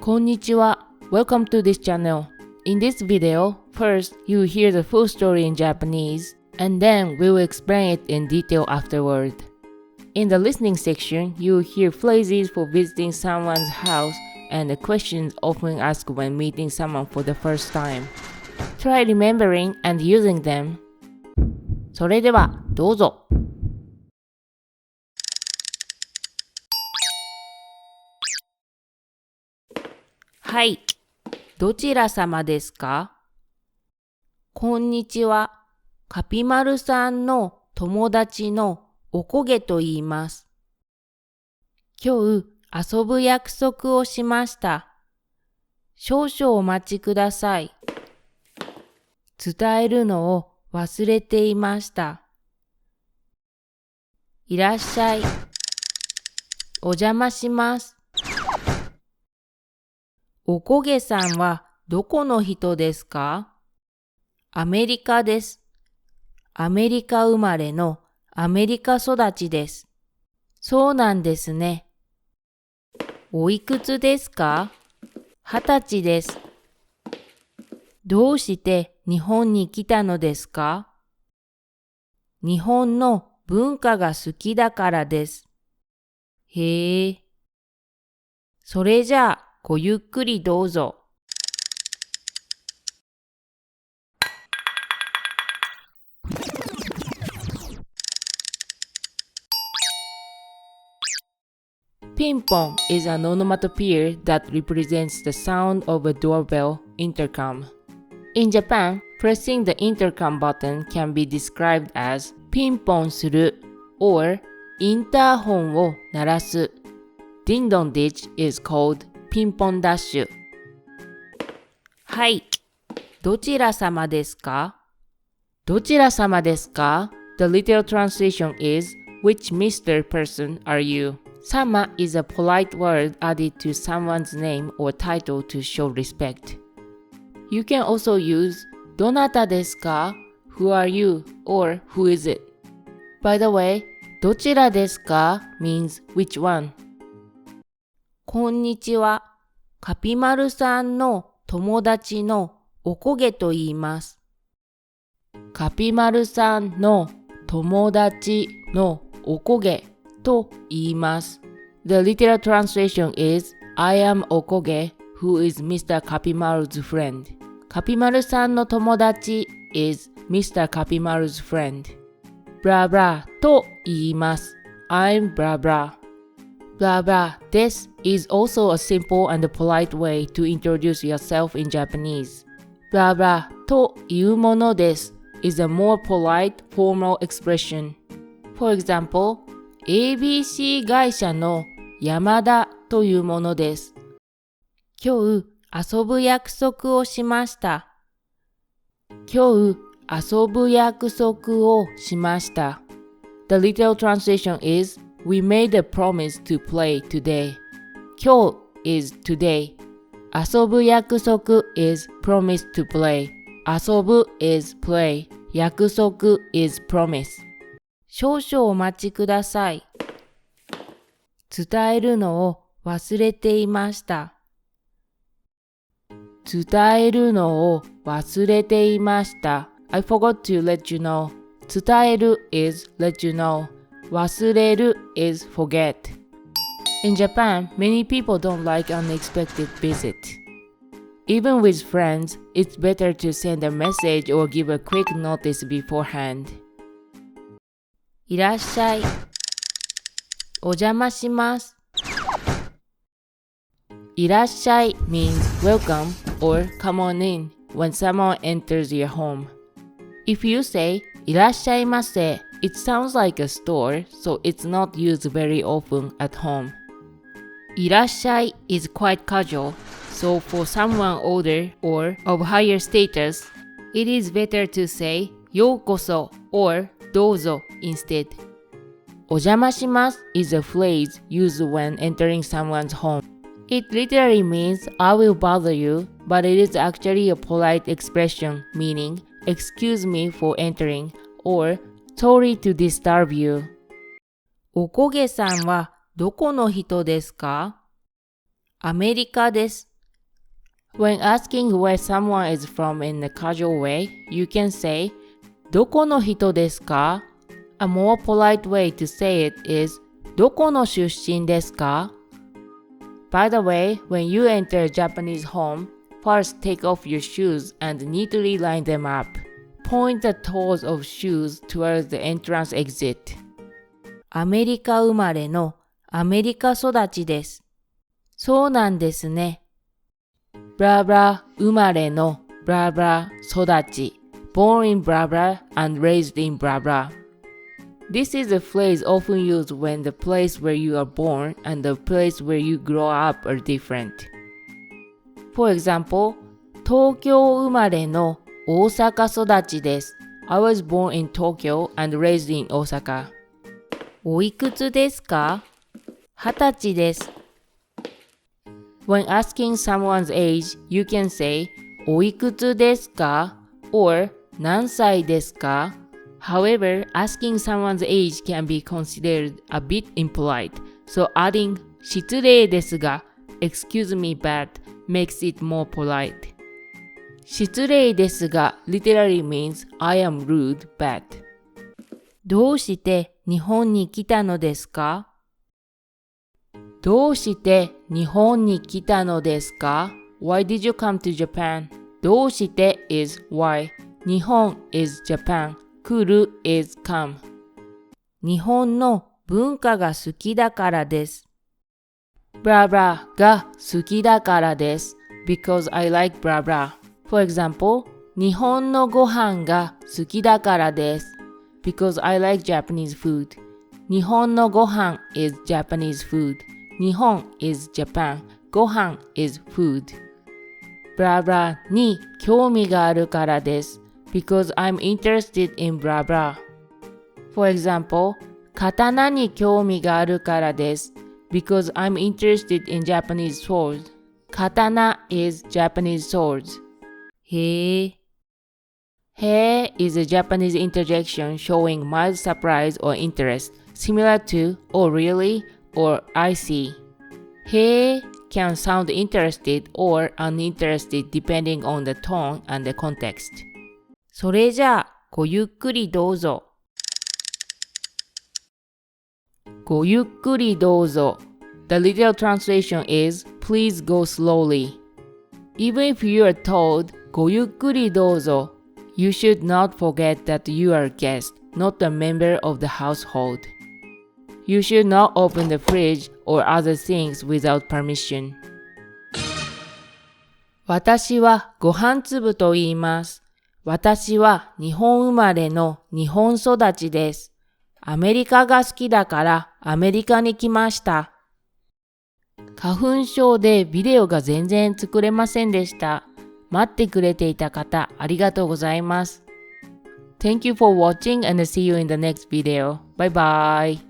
Konnichiwa. Welcome to this channel. In this video, first you hear the full story in Japanese, and then we will explain it in detail afterward. In the listening section, you will hear phrases for visiting someone's house and the questions often asked when meeting someone for the first time. Try remembering and using them. それではどうぞ。はい。どちら様ですか？こんにちは。カピマルさんの友達のおこげと言います。今日遊ぶ約束をしました。少々お待ちください。伝えるのを忘れていました。いらっしゃい。お邪魔します。おこげさんはどこの人ですか？アメリカです。アメリカ生まれのアメリカ育ちです。そうなんですね。おいくつですか？20歳です。どうして日本に来たのですか？日本の文化が好きだからです。へえ。それじゃあ、ごゆっくりどうぞ。Ping-pong is an onomatopoeia that represents the sound of a doorbell intercom. In Japan, pressing the intercom button can be described as ピンポンする or インターホンを鳴らす。Ding dong ditch is called ピンポンダッシュ。はい。どちら様ですか？どちら様ですか？ The literal translation is Which Mr. person are you?Sama is a polite word added to someone's name or title to show respect. You can also use どなたですか? Who are you? Or who is it? By the way, どちらですか means which one. こんにちは。カピマルさんの友達のおこげと言います。カピマルさんの友達のおこげと言います。The literal translation is I am Okoge, who is Mr. Kapimaru's friend. カピマルさんの友達 is Mr. Kapimaru's friend. ブラブラと言います。I'm blah blah. Blah blah. This is also a simple and polite way to introduce yourself in Japanese. Blah blah というものです is a more polite, formal expression. For example,ABC 会社の山田というものです。今日遊ぶ約束をしました。今日遊ぶ約束をしました。The literal translation is We made a promise to play today. 今日 is today. 遊ぶ約束 is promise to play. 遊ぶ is play. 約束 is promise.少々お待ちください。伝えるのを忘れていました。伝えるのを忘れていました。I forgot to let you know. 伝える is let you know. 忘れる is forget. In Japan, many people don't like unexpected visit. Even with friends, it's better to send a message or give a quick notice beforehand.いらっしゃい。お邪魔します。いらっしゃい means welcome or come on in when someone enters your home. If you say いらっしゃいませ, it sounds like a store, so it's not used very often at home. いらっしゃい is quite casual, so for someone older or of higher status, it is better to say ようこそ orどうぞ instead. お邪魔します is a phrase used when entering someone's home. It literally means I will bother you, but it is actually a polite expression meaning excuse me for entering or sorry to disturb you. おこげさんはどこの人ですか？アメリカです。When asking where someone is from in a casual way, you can say, どこの人ですか? A more polite way to say it is, どこの出身ですか? By the way, when you enter a Japanese home, first take off your shoes and neatly line them up. Point the toes of shoes towards the entrance exit. アメリカ生まれのアメリカ育ちです。そうなんですね。blah blah 生まれの blah blah 育ち born in blah blah and raised in blah blah. This is a phrase often used when the place where you are born and the place where you grow up are different. For example, 東京生まれの大阪育ちです。I was born in Tokyo and raised in Osaka. おいくつですか? 20歳です。When asking someone's age, you can say, おいくつですか? or 何歳ですか? However, asking someone's age can be considered a bit impolite, so adding 失礼ですが excuse me but makes it more polite. 失礼ですが literally means I am rude but. どうして日本に来たのですか? どうして日本に来たのですか? Why did you come to Japan? どうして is why. 日本 is Japan. 来る is come. 日本の文化が好きだからです。blah blah が好きだからです。because I like blah blah. For example, 日本のご飯が好きだからです。because I like Japanese food. 日本のご飯 is Japanese food. 日本 is Japan. ご飯 is food. blah blah に興味があるからです。because I'm interested in blah blah. For example, 刀に興味があるからです。because I'm interested in Japanese swords. 刀 is Japanese swords. へえ。へえ is a Japanese interjection showing mild surprise or interest, similar to oh really or I see. へえ can sound interested or uninterested depending on the tone and the context. それじゃあ、ごゆっくりどうぞ。ごゆっくりどうぞ。The literal translation is, please go slowly. Even if you are told, ごゆっくりどうぞ, you should not forget that you are a guest, not a member of the household. You should not open the fridge or other things without permission. 私はご飯粒と言います。私は日本生まれの日本育ちです。アメリカが好きだからアメリカに来ました。花粉症でビデオが全然作れませんでした。待ってくれていた方ありがとうございます。Thank you for watching and see you in the next video. Bye bye.